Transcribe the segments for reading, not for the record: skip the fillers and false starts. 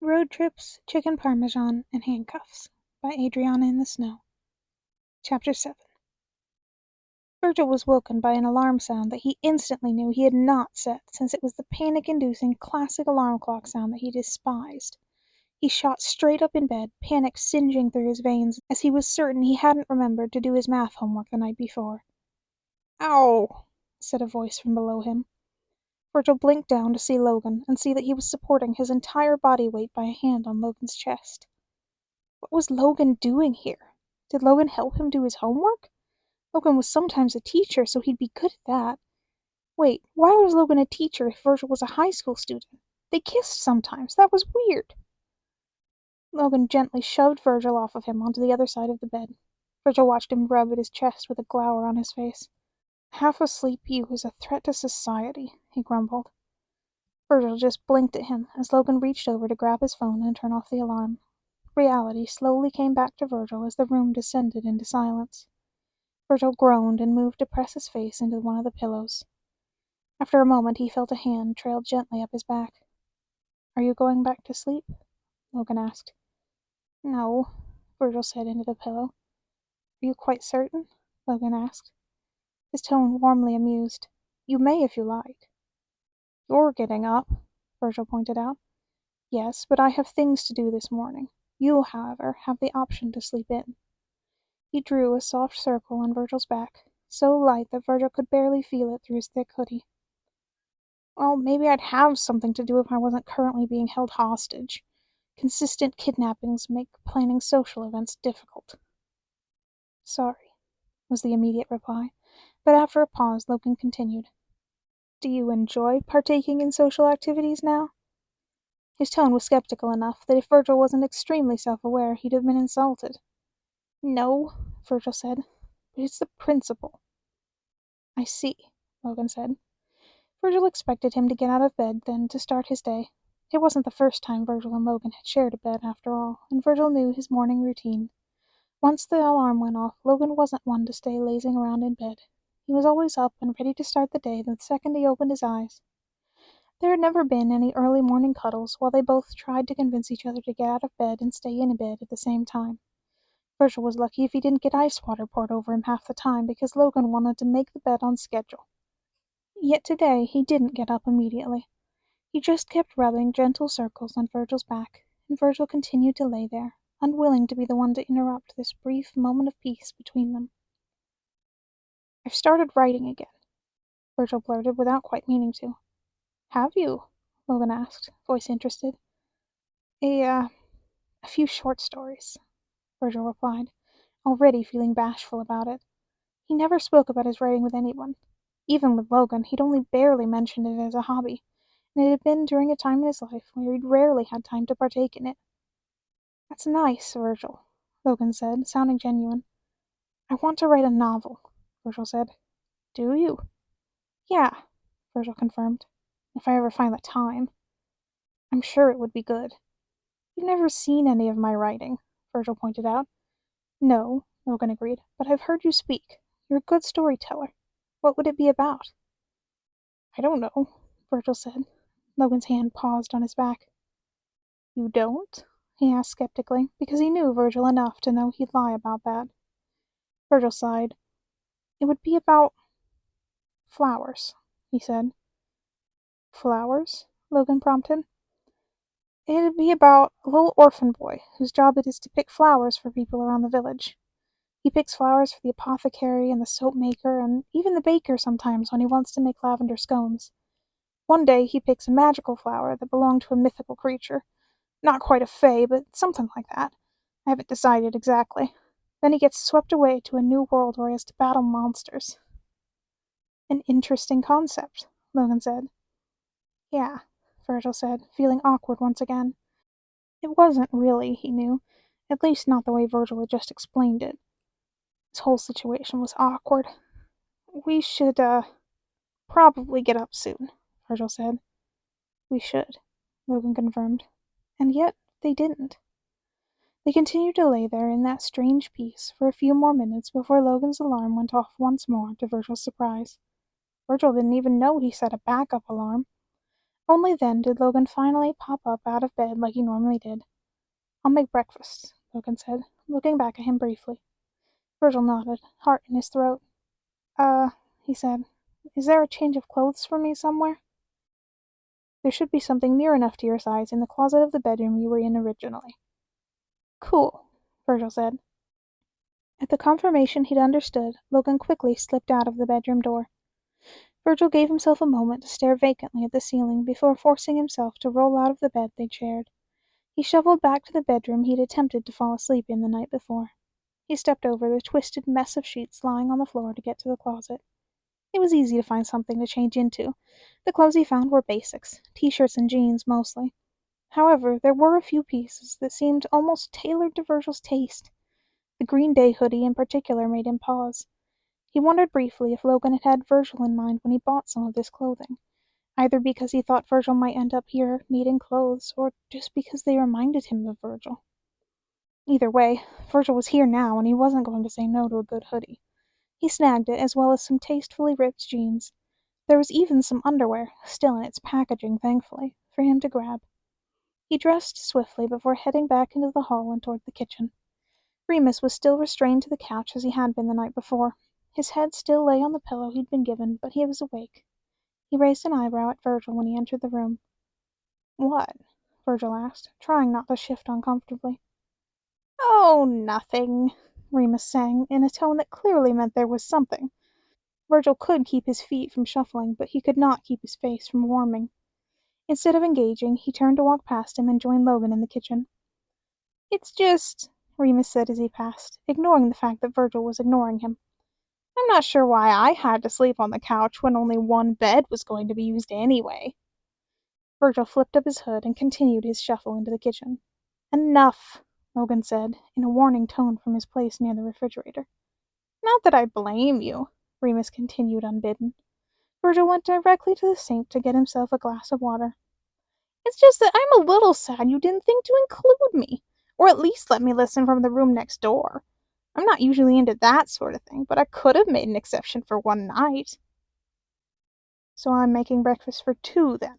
Road Trips, Chicken Parmesan, and Handcuffs by Adriana in the Snow. Chapter 7. Virgil was woken by an alarm sound that he instantly knew he had not set, since it was the panic-inducing classic alarm clock sound that he despised. He shot straight up in bed, panic singeing through his veins, as he was certain he hadn't remembered to do his math homework the night before. "Ow!" said a voice from below him. Virgil blinked down to see Logan, and see that he was supporting his entire body weight by a hand on Logan's chest. What was Logan doing here? Did Logan help him do his homework? Logan was sometimes a teacher, so he'd be good at that. Wait, why was Logan a teacher if Virgil was a high school student? They kissed sometimes. That was weird. Logan gently shoved Virgil off of him onto the other side of the bed. Virgil watched him rub at his chest with a glower on his face. "Half asleep you is a threat to society," he grumbled. Virgil just blinked at him as Logan reached over to grab his phone and turn off the alarm. Reality slowly came back to Virgil as the room descended into silence. Virgil groaned and moved to press his face into one of the pillows. After a moment he felt a hand trail gently up his back. "Are you going back to sleep?" Logan asked. "No," Virgil said into the pillow. "Are you quite certain?" Logan asked, his tone warmly amused. "You may if you like." "You're getting up," Virgil pointed out. "Yes, but I have things to do this morning. You, however, have the option to sleep in." He drew a soft circle on Virgil's back, so light that Virgil could barely feel it through his thick hoodie. "Well, maybe I'd have something to do if I wasn't currently being held hostage. Consistent kidnappings make planning social events difficult." "Sorry," was the immediate reply, but after a pause Logan continued. "Do you enjoy partaking in social activities now?" His tone was skeptical enough that if Virgil wasn't extremely self-aware he'd have been insulted. "No," Virgil said, "but it's the principle." "I see," Logan said. Virgil expected him to get out of bed, then to start his day. It wasn't the first time Virgil and Logan had shared a bed, after all, and Virgil knew his morning routine. Once the alarm went off, Logan wasn't one to stay lazing around in bed. He was always up and ready to start the day the second he opened his eyes. There had never been any early morning cuddles while they both tried to convince each other to get out of bed and stay in bed at the same time. Virgil was lucky if he didn't get ice water poured over him half the time because Logan wanted to make the bed on schedule. Yet today he didn't get up immediately. He just kept rubbing gentle circles on Virgil's back, and Virgil continued to lay there, unwilling to be the one to interrupt this brief moment of peace between them. "I've started writing again," Virgil blurted without quite meaning to. "Have you?" Logan asked, voice interested. A few short stories," Virgil replied, already feeling bashful about it. He never spoke about his writing with anyone. Even with Logan, he'd only barely mentioned it as a hobby, and it had been during a time in his life where he'd rarely had time to partake in it. "That's nice, Virgil," Logan said, sounding genuine. "I want to write a novel," Virgil said. "Do you?" "Yeah," Virgil confirmed. "If I ever find the time." "I'm sure it would be good." "You've never seen any of my writing," Virgil pointed out. "No," Logan agreed, "but I've heard you speak. You're a good storyteller. What would it be about?" "I don't know," Virgil said. Logan's hand paused on his back. "You don't?" he asked skeptically, because he knew Virgil enough to know he'd lie about that. Virgil sighed. "It would be about flowers," he said. "Flowers?" Logan prompted. "It'd be about a little orphan boy whose job it is to pick flowers for people around the village. He picks flowers for the apothecary and the soap maker and even the baker sometimes when he wants to make lavender scones. One day he picks a magical flower that belonged to a mythical creature. Not quite a fae, but something like that. I haven't decided exactly. Then he gets swept away to a new world where he has to battle monsters." "An interesting concept," Logan said. "Yeah," Virgil said, feeling awkward once again. It wasn't really, he knew. At least not the way Virgil had just explained it. This whole situation was awkward. "We should, probably get up soon," Virgil said. "We should," Logan confirmed. And yet, they didn't. They continued to lay there in that strange peace for a few more minutes before Logan's alarm went off once more, to Virgil's surprise. Virgil didn't even know he set a backup alarm. Only then did Logan finally pop up out of bed like he normally did. "I'll make breakfast," Logan said, looking back at him briefly. Virgil nodded, heart in his throat. He said, "is there a change of clothes for me somewhere?" "There should be something near enough to your size in the closet of the bedroom you were in originally." "Cool," Virgil said. At the confirmation he'd understood, Logan quickly slipped out of the bedroom door. Virgil gave himself a moment to stare vacantly at the ceiling before forcing himself to roll out of the bed they'd shared. He shuffled back to the bedroom he'd attempted to fall asleep in the night before. He stepped over the twisted mess of sheets lying on the floor to get to the closet. It was easy to find something to change into. The clothes he found were basics, t-shirts and jeans mostly. However, there were a few pieces that seemed almost tailored to Virgil's taste. The Green Day hoodie in particular made him pause. He wondered briefly if Logan had had Virgil in mind when he bought some of this clothing, either because he thought Virgil might end up here needing clothes, or just because they reminded him of Virgil. Either way, Virgil was here now, and he wasn't going to say no to a good hoodie. He snagged it, as well as some tastefully ripped jeans. There was even some underwear, still in its packaging, thankfully, for him to grab. He dressed swiftly before heading back into the hall and toward the kitchen. Remus was still restrained to the couch as he had been the night before. His head still lay on the pillow he'd been given, but he was awake. He raised an eyebrow at Virgil when he entered the room. "What?" Virgil asked, trying not to shift uncomfortably. "Oh, nothing," Remus sang, in a tone that clearly meant there was something. Virgil could keep his feet from shuffling, but he could not keep his face from warming. Instead of engaging, he turned to walk past him and join Logan in the kitchen. "It's just," Remus said as he passed, ignoring the fact that Virgil was ignoring him. "I'm not sure why I had to sleep on the couch when only one bed was going to be used anyway." Virgil flipped up his hood and continued his shuffle into the kitchen. "Enough," Logan said, in a warning tone from his place near the refrigerator. "Not that I blame you," Remus continued unbidden. Virgil went directly to the sink to get himself a glass of water. "It's just that I'm a little sad you didn't think to include me, or at least let me listen from the room next door. I'm not usually into that sort of thing, but I could have made an exception for one night." "So I'm making breakfast for two, then?"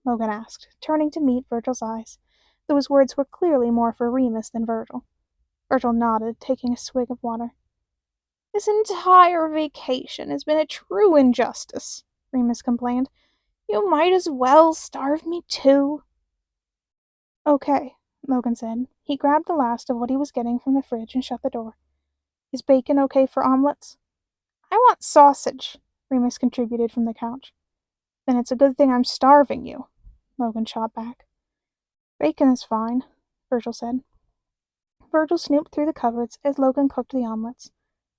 Logan asked, turning to meet Virgil's eyes, though his words were clearly more for Remus than Virgil. Virgil nodded, taking a swig of water. "This entire vacation has been a true injustice," Remus complained. "You might as well starve me too." "Okay," Logan said. He grabbed the last of what he was getting from the fridge and shut the door. "Is bacon okay for omelets?" "I want sausage," Remus contributed from the couch. "Then it's a good thing I'm starving you," Logan shot back. "Bacon is fine," Virgil said. Virgil snooped through the cupboards as Logan cooked the omelets.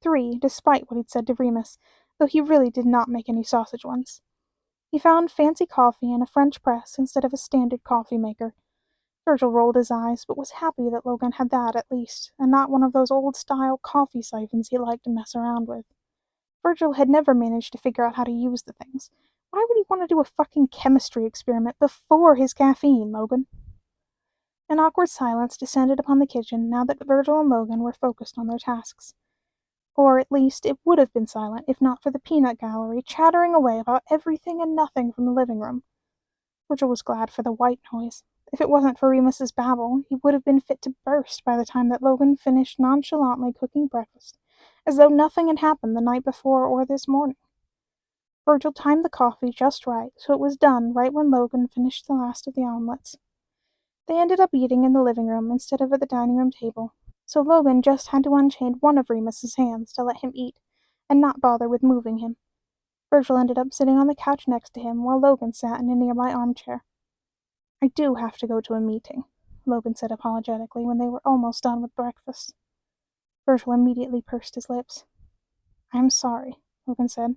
3, despite what he'd said to Remus, though he really did not make any sausage ones. He found fancy coffee and a French press instead of a standard coffee maker. Virgil rolled his eyes, but was happy that Logan had that at least, and not one of those old-style coffee siphons he liked to mess around with. Virgil had never managed to figure out how to use the things. Why would he want to do a fucking chemistry experiment before his caffeine, Logan? An awkward silence descended upon the kitchen now that Virgil and Logan were focused on their tasks. Or at least it would have been silent if not for the peanut gallery chattering away about everything and nothing from the living room. Virgil was glad for the white noise. If it wasn't for Remus's babble, he would have been fit to burst by the time that Logan finished nonchalantly cooking breakfast, as though nothing had happened the night before or this morning. Virgil timed the coffee just right, so it was done right when Logan finished the last of the omelets. They ended up eating in the living room instead of at the dining room table, so Logan just had to unchain one of Remus's hands to let him eat, and not bother with moving him. Virgil ended up sitting on the couch next to him, while Logan sat in a nearby armchair. "I do have to go to a meeting," Logan said apologetically when they were almost done with breakfast. Virgil immediately pursed his lips. "I'm sorry," Logan said.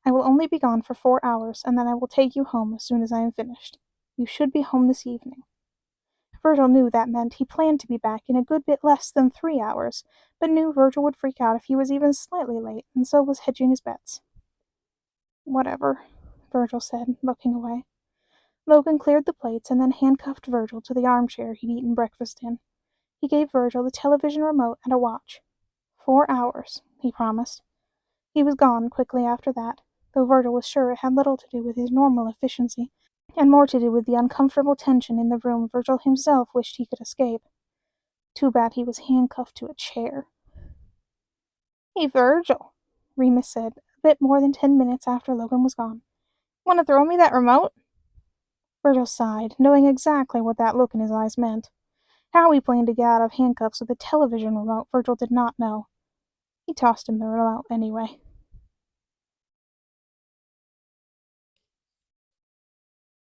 "I will only be gone for 4 hours, and then I will take you home as soon as I am finished. You should be home this evening." Virgil knew that meant he planned to be back in a good bit less than 3 hours, but knew Virgil would freak out if he was even slightly late, and so was hedging his bets. "Whatever," Virgil said, looking away. Logan cleared the plates and then handcuffed Virgil to the armchair he'd eaten breakfast in. He gave Virgil the television remote and a watch. 4 hours, he promised. He was gone quickly after that, though Virgil was sure it had little to do with his normal efficiency. and more to do with the uncomfortable tension in the room Virgil himself wished he could escape. Too bad he was handcuffed to a chair. "Hey, Virgil," Remus said, a bit more than 10 minutes after Logan was gone. "Want to throw me that remote?" Virgil sighed, knowing exactly what that look in his eyes meant. How he planned to get out of handcuffs with a television remote, Virgil did not know. He tossed him the remote anyway.